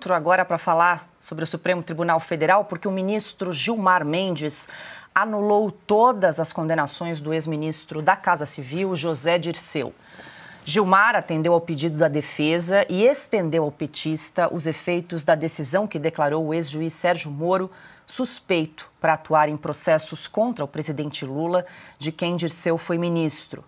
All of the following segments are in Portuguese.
outro agora para falar sobre o Supremo Tribunal Federal, porque o ministro Gilmar Mendes anulou todas as condenações do ex-ministro da Casa Civil, José Dirceu. Gilmar atendeu ao pedido da defesa e estendeu ao petista os efeitos da decisão que declarou o ex-juiz Sérgio Moro suspeito para atuar em processos contra o presidente Lula, de quem Dirceu foi ministro.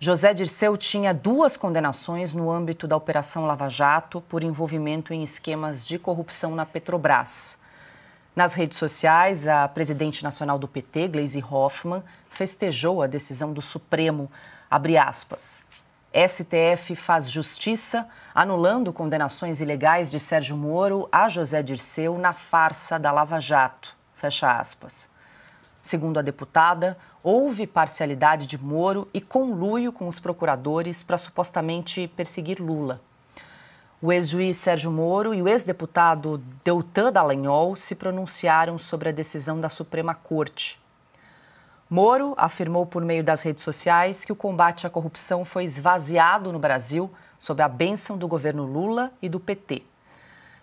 José Dirceu tinha 2 condenações no âmbito da Operação Lava Jato por envolvimento em esquemas de corrupção na Petrobras. Nas redes sociais, a presidente nacional do PT, Gleisi Hoffmann, festejou a decisão do Supremo, abre aspas. STF faz justiça, anulando condenações ilegais de Sérgio Moro a José Dirceu na farsa da Lava Jato, fecha aspas. Segundo a deputada, houve parcialidade de Moro e conluio com os procuradores para supostamente perseguir Lula. O ex-juiz Sérgio Moro e o ex-deputado Deltan Dallagnol se pronunciaram sobre a decisão da Suprema Corte. Moro afirmou por meio das redes sociais que o combate à corrupção foi esvaziado no Brasil sob a bênção do governo Lula e do PT.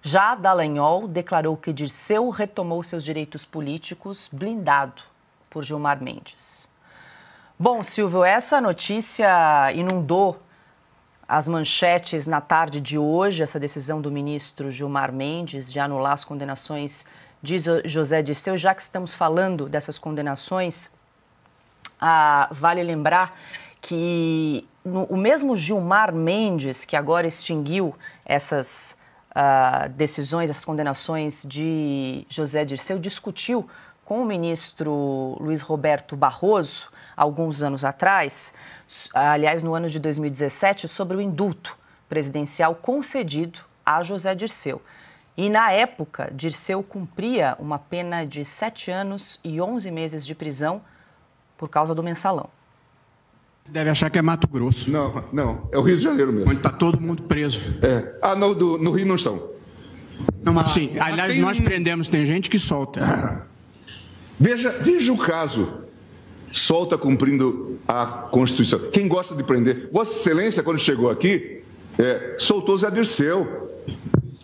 Já Dallagnol declarou que Dirceu retomou seus direitos políticos blindado por Gilmar Mendes. Bom, Silvio, essa notícia inundou as manchetes na tarde de hoje, essa decisão do ministro Gilmar Mendes de anular as condenações de José Dirceu. Já que estamos falando dessas condenações, vale lembrar que o mesmo Gilmar Mendes, que agora extinguiu essas decisões, essas condenações de José Dirceu, discutiu com o ministro Luiz Roberto Barroso, alguns anos atrás, aliás, no ano de 2017, sobre o indulto presidencial concedido a José Dirceu. E, na época, Dirceu cumpria uma pena de 7 anos e 11 meses de prisão por causa do mensalão. Você deve achar que é Mato Grosso. Não, é o Rio de Janeiro mesmo. Onde está todo mundo preso. No Rio não estão. Não, mas sim, aliás, nós prendemos, tem gente que solta. Veja o caso. Solta cumprindo a Constituição. Quem gosta de prender? Vossa Excelência, quando chegou aqui, soltou Zé Dirceu.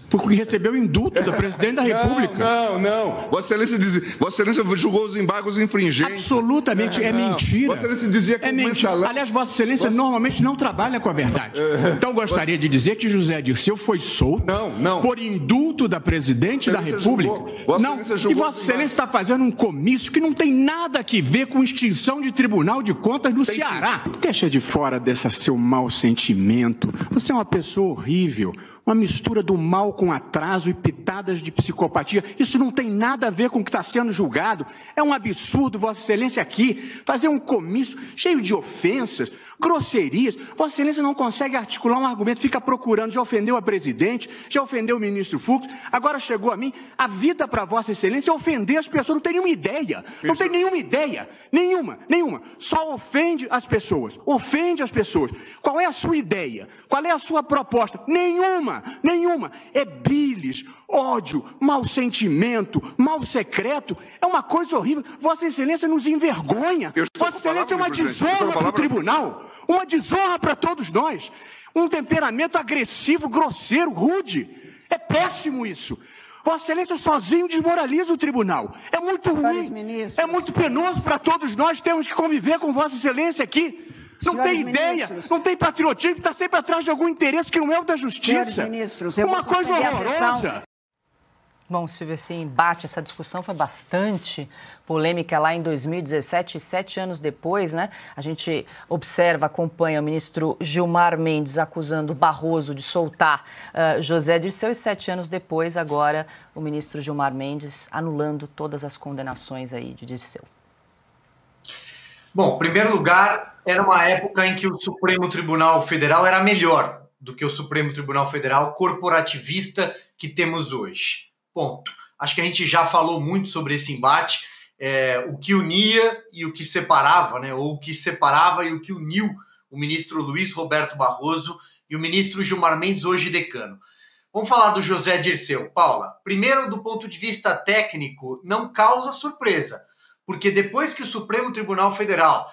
Porque recebeu indulto do presidente da República. Não. Vossa Excelência julgou os embargos infringentes. Absolutamente, é mentira. Vossa Excelência dizia que é mentira. Aliás, Vossa Excelência normalmente não trabalha com a verdade. Então, gostaria de dizer que José Dirceu foi solto por indulto da presidente da República. E Vossa Excelência está fazendo um comício que não tem nada a ver com extinção de Tribunal de Contas do Ceará. Deixa de fora desse seu mau sentimento. Você é uma pessoa horrível. Uma mistura do mal com atraso e pitadas de psicopatia. Isso não tem nada a ver com o que está sendo julgado. É um absurdo, Vossa Excelência, aqui fazer um comício cheio de ofensas, grosserias. Vossa Excelência não consegue articular um argumento, fica procurando. Já ofendeu a presidente, já ofendeu o ministro Fux, agora chegou a mim. A vida para Vossa Excelência é ofender as pessoas. Não tem nenhuma ideia. Não tem nenhuma ideia. Nenhuma. Só ofende as pessoas. Ofende as pessoas. Qual é a sua ideia? Qual é a sua proposta? Nenhuma. É bilis, ódio, mau sentimento, mal secreto. É uma coisa horrível. Vossa Excelência nos envergonha. Vossa Excelência é uma desonra para o tribunal. Uma desonra para todos nós. Um temperamento agressivo, grosseiro, rude. É péssimo isso. Vossa Excelência sozinho desmoraliza o tribunal. É muito ruim. É muito penoso para todos nós. Temos que conviver com Vossa Excelência aqui. Não tem ideia, não tem patriotismo, está sempre atrás de algum interesse que não é o da justiça. Uma coisa horrorosa. Bom, Silvio, esse embate, essa discussão foi bastante polêmica lá em 2017, 7 anos depois, né? A gente observa, acompanha o ministro Gilmar Mendes acusando Barroso de soltar José Dirceu e 7 anos depois, agora, o ministro Gilmar Mendes anulando todas as condenações aí de Dirceu. Bom, em primeiro lugar, era uma época em que o Supremo Tribunal Federal era melhor do que o Supremo Tribunal Federal corporativista que temos hoje. Ponto. Acho que a gente já falou muito sobre esse embate, o que unia e o que separava, né? Ou o que separava e o que uniu o ministro Luiz Roberto Barroso e o ministro Gilmar Mendes, hoje decano. Vamos falar do José Dirceu. Paula, primeiro, do ponto de vista técnico, não causa surpresa. Porque depois que o Supremo Tribunal Federal,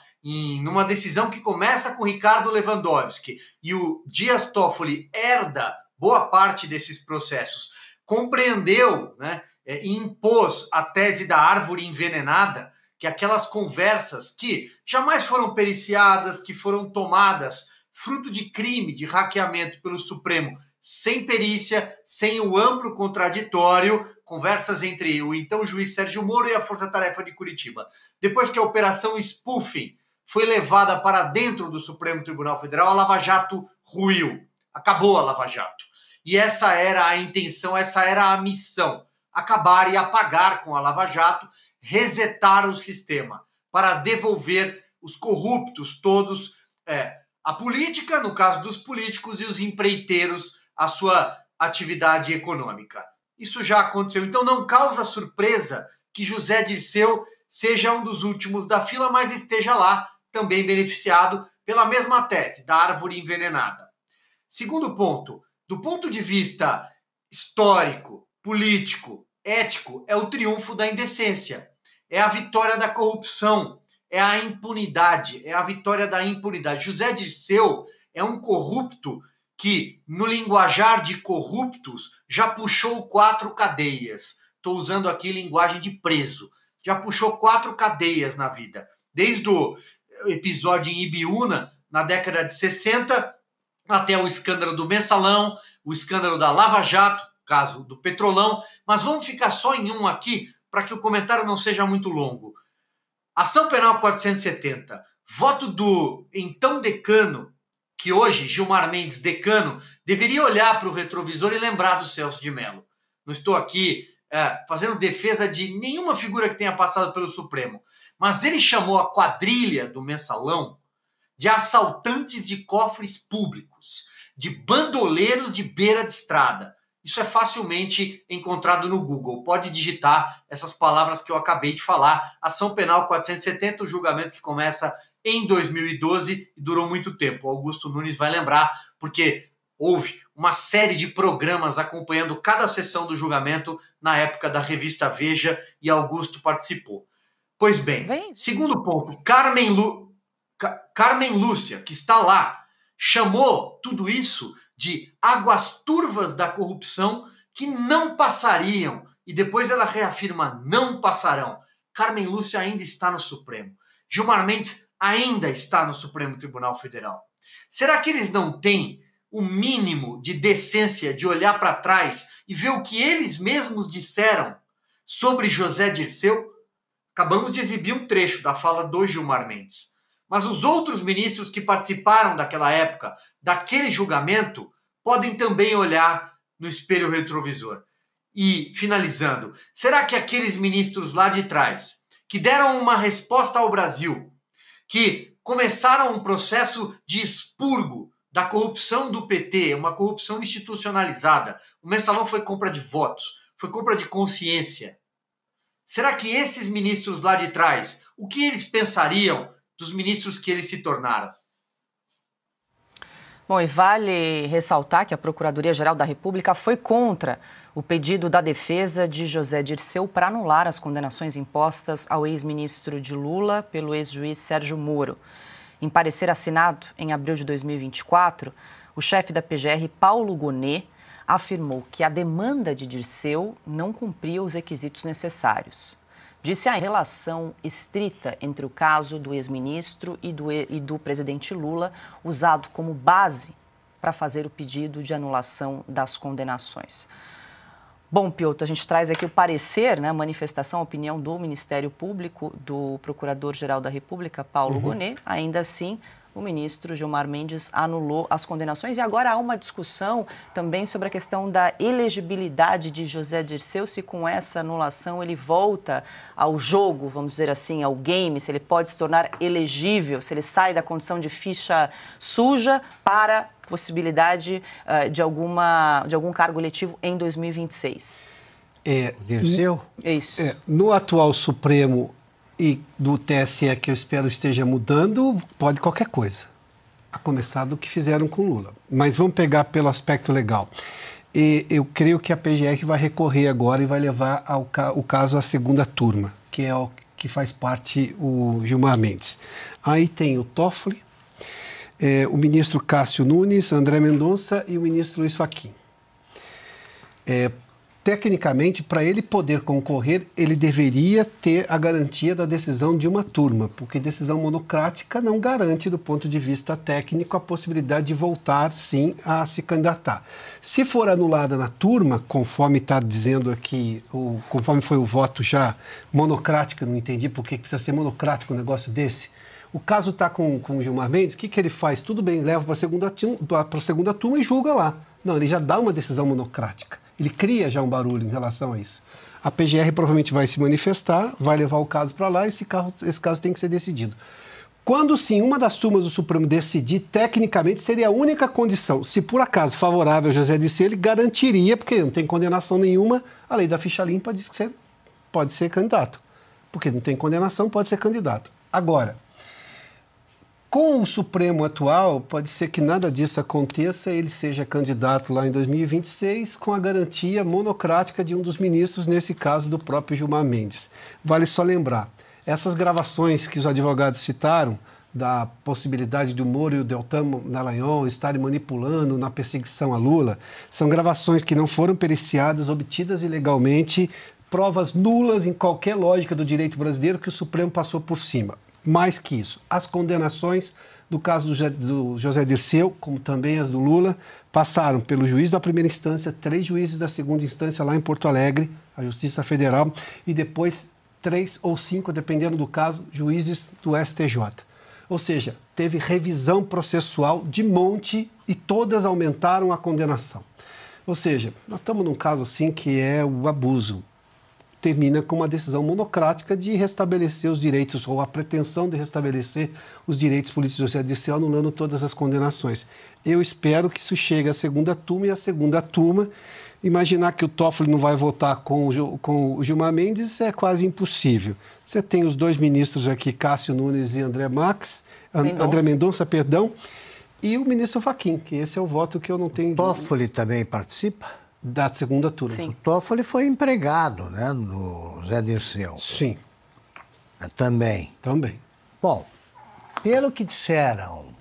numa decisão que começa com Ricardo Lewandowski e o Dias Toffoli herda boa parte desses processos, compreendeu, né, e impôs a tese da árvore envenenada, que aquelas conversas que jamais foram periciadas, que foram tomadas fruto de crime, de hackeamento pelo Supremo, sem perícia, sem o amplo contraditório, conversas entre o então juiz Sérgio Moro e a Força Tarefa de Curitiba. Depois que a operação Spoofing foi levada para dentro do Supremo Tribunal Federal, a Lava Jato ruiu. Acabou a Lava Jato. E essa era a intenção, essa era a missão. Acabar e apagar com a Lava Jato, resetar o sistema para devolver os corruptos todos, a política, no caso dos políticos, e os empreiteiros, a sua atividade econômica. Isso já aconteceu. Então não causa surpresa que José Dirceu seja um dos últimos da fila, mas esteja lá também beneficiado pela mesma tese da árvore envenenada. Segundo ponto, do ponto de vista histórico, político, ético, é o triunfo da indecência, é a vitória da corrupção, é a impunidade, é a vitória da impunidade. José Dirceu é um corrupto que, no linguajar de corruptos, já puxou 4 cadeias. Estou usando aqui linguagem de preso. Já puxou 4 cadeias na vida. Desde o episódio em Ibiúna, na década de 60, até o escândalo do Mensalão, o escândalo da Lava Jato, caso do Petrolão. Mas vamos ficar só em um aqui, para que o comentário não seja muito longo. Ação Penal 470, voto do então decano, que hoje, Gilmar Mendes, decano, deveria olhar para o retrovisor e lembrar do Celso de Mello. Não estou aqui fazendo defesa de nenhuma figura que tenha passado pelo Supremo, mas ele chamou a quadrilha do Mensalão de assaltantes de cofres públicos, de bandoleiros de beira de estrada. Isso é facilmente encontrado no Google. Pode digitar essas palavras que eu acabei de falar. Ação Penal 470, o julgamento que começa em 2012 e durou muito tempo. Augusto Nunes vai lembrar, porque houve uma série de programas acompanhando cada sessão do julgamento na época da revista Veja e Augusto participou. Pois bem, segundo ponto, Carmen Lúcia, que está lá, chamou tudo isso de águas turvas da corrupção que não passariam. E depois ela reafirma, não passarão. Carmen Lúcia ainda está no Supremo. Gilmar Mendes ainda está no Supremo Tribunal Federal. Será que eles não têm o mínimo de decência de olhar para trás e ver o que eles mesmos disseram sobre José Dirceu? Acabamos de exibir um trecho da fala do Gilmar Mendes. Mas os outros ministros que participaram daquela época, daquele julgamento, podem também olhar no espelho retrovisor. E, finalizando, será que aqueles ministros lá de trás, que deram uma resposta ao Brasil, que começaram um processo de expurgo da corrupção do PT, uma corrupção institucionalizada, o Mensalão foi compra de votos, foi compra de consciência. Será que esses ministros lá de trás, o que eles pensariam dos ministros que eles se tornaram? Bom, e vale ressaltar que a Procuradoria-Geral da República foi contra o pedido da defesa de José Dirceu para anular as condenações impostas ao ex-ministro de Lula pelo ex-juiz Sérgio Moro. Em parecer assinado em abril de 2024, o chefe da PGR, Paulo Gonet, afirmou que a demanda de Dirceu não cumpria os requisitos necessários. Disse a relação estrita entre o caso do ex-ministro e do presidente Lula, usado como base para fazer o pedido de anulação das condenações. Bom, Piotr, a gente traz aqui o parecer, né, a manifestação, a opinião do Ministério Público, do Procurador-Geral da República, Paulo Gonet. Ainda assim, o ministro Gilmar Mendes anulou as condenações. E agora há uma discussão também sobre a questão da elegibilidade de José Dirceu, se com essa anulação ele volta ao jogo, vamos dizer assim, ao game, se ele pode se tornar elegível, se ele sai da condição de ficha suja para possibilidade de algum cargo eletivo em 2026. Dirceu? Isso. No atual Supremo e do TSE, que eu espero esteja mudando, pode qualquer coisa. A começar do que fizeram com Lula. Mas vamos pegar pelo aspecto legal. E eu creio que a PGR vai recorrer agora e vai levar o caso à segunda turma, que é o que faz parte o Gilmar Mendes. Aí tem o Toffoli, o ministro Cássio Nunes, André Mendonça e o ministro Luiz Fachin. tecnicamente, para ele poder concorrer, ele deveria ter a garantia da decisão de uma turma, porque decisão monocrática não garante, do ponto de vista técnico, a possibilidade de voltar, sim, a se candidatar. Se for anulada na turma, conforme está dizendo aqui, conforme foi o voto já monocrático, eu não entendi por que precisa ser monocrático um negócio desse. O caso está com o Gilmar Mendes, o que ele faz? Tudo bem, leva para a segunda turma e julga lá. Não, ele já dá uma decisão monocrática. Ele cria já um barulho em relação a isso. A PGR provavelmente vai se manifestar, vai levar o caso para lá e esse caso tem que ser decidido. Quando sim, uma das turmas do Supremo decidir, tecnicamente seria a única condição. Se por acaso favorável a José Dirceu, ele garantiria, porque não tem condenação nenhuma, a lei da ficha limpa diz que você pode ser candidato. Porque não tem condenação, pode ser candidato. Agora, com o Supremo atual, pode ser que nada disso aconteça, ele seja candidato lá em 2026 com a garantia monocrática de um dos ministros, nesse caso do próprio Gilmar Mendes. Vale só lembrar, essas gravações que os advogados citaram, da possibilidade do Moro e o Deltan Dallagnol estarem manipulando na perseguição a Lula, são gravações que não foram periciadas, obtidas ilegalmente, provas nulas em qualquer lógica do direito brasileiro que o Supremo passou por cima. Mais que isso, as condenações do caso do José Dirceu, como também as do Lula, passaram pelo juiz da primeira instância, 3 juízes da segunda instância lá em Porto Alegre, a Justiça Federal, e depois 3 ou 5, dependendo do caso, juízes do STJ. Ou seja, teve revisão processual de monte e todas aumentaram a condenação. Ou seja, nós estamos num caso assim que é o abuso. Termina com uma decisão monocrática de restabelecer os direitos, ou a pretensão de restabelecer os direitos políticos do José Dirceu, anulando todas as condenações. Eu espero que isso chegue à segunda turma, e a segunda turma, imaginar que o Toffoli não vai votar com o Gilmar Mendes é quase impossível. Você tem os 2 ministros aqui, Cássio Nunes e André Mendonça, e o ministro Fachin, que esse é o voto que eu não tenho... O Toffoli também participa? Da segunda turma. Sim. O Toffoli foi empregado, né, no Zé Dirceu. Sim. Também. Bom, pelo que disseram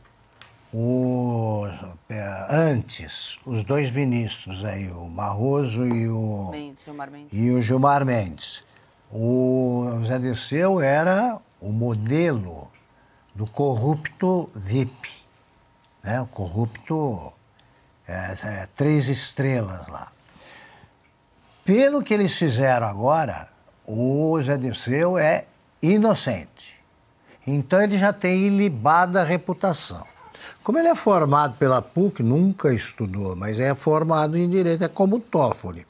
antes, os 2 ministros aí, o Barroso e o Gilmar Mendes, o Zé Dirceu era o modelo do corrupto VIP, né, o corrupto... 3 estrelas lá. Pelo que eles fizeram agora, o Zé Dirceu é inocente. Então ele já tem ilibada reputação. Como ele é formado pela PUC, nunca estudou, mas é formado em direito, é como o Toffoli.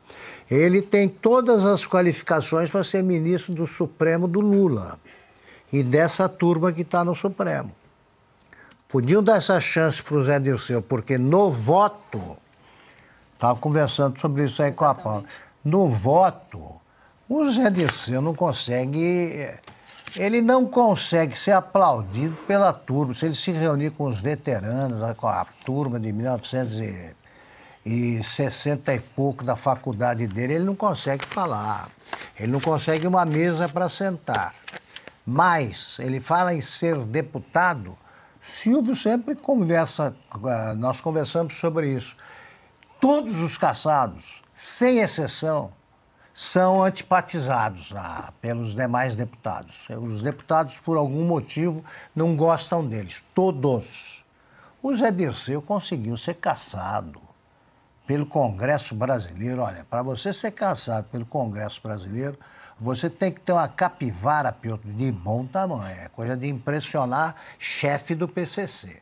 Ele tem todas as qualificações para ser ministro do Supremo do Lula e dessa turma que está no Supremo. Podiam dar essa chance para o Zé Dirceu, porque no voto, estava conversando sobre isso aí com a Paula, no voto, o Zé Dirceu não consegue ser aplaudido pela turma. Se ele se reunir com os veteranos, com a turma de 1960 e pouco da faculdade dele, ele não consegue falar, ele não consegue uma mesa para sentar. Mas ele fala em ser deputado. Silvio sempre conversa, nós conversamos sobre isso. Todos os cassados, sem exceção, são antipatizados pelos demais deputados. Os deputados, por algum motivo, não gostam deles, todos. O Zé Dirceu conseguiu ser cassado pelo Congresso Brasileiro. Olha, para você ser cassado pelo Congresso Brasileiro, você tem que ter uma capivara, Piotr, de bom tamanho. É coisa de impressionar chefe do PCC.